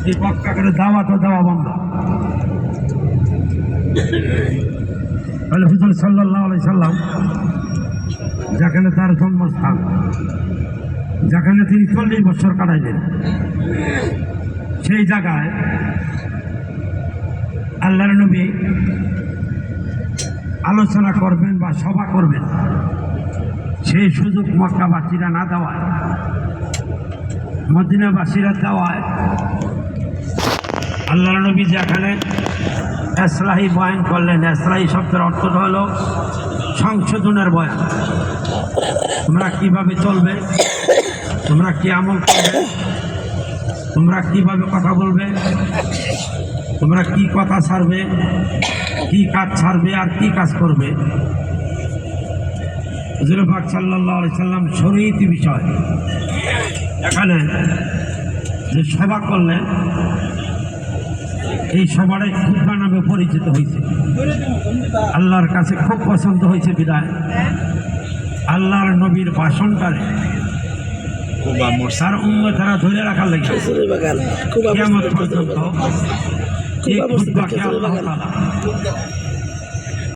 এই মক্কা করে দাওয়াত ও দেওয়া বন্ধ। তাহলে হুজুর সাল্লাল্লাহু আলাইহি সাল্লাম যেখানে তার জন্মস্থান, যেখানে তিনি 40 বছর কাটাইলেন, সেই জায়গায় আল্লাহর নবী আলোচনা করবেন বা সভা করবেন, সেই সুযোগ মক্কাবাসীরা না দেওয়ায়, মদিনাবাসীরা দেওয়ায় আল্লাহর নবী যেখানে ইসলাহি বয়ান করলেন। ইসলাহি শব্দের অর্থটা হলো সংশোধনের বয়ান। তোমরা কিভাবে চলবে, তোমরা কি আমল করবে, তোমরা কিভাবে কথা বলবে, তোমরা কি কথা ছাড়বে, কি কাজ ছাড়বে, আর কি কাজ করবে। হুজুর পাক সাল্লাল্লাহু আলাইহি সাল্লাম শরীয়তি বিষয় এখানে যে সভা করলেন, এই সভাটাই খুতবা নামে পরিচিত হয়েছে। আল্লাহর কাছে খুব পছন্দ হয়েছে বিদায় আল্লাহর নবীর ভাষণটারে তার উম্মতেরা ধরে রাখার লাগে কিয়ামত পর্যন্ত এই খুতবাকে আল্লাহ তাআলা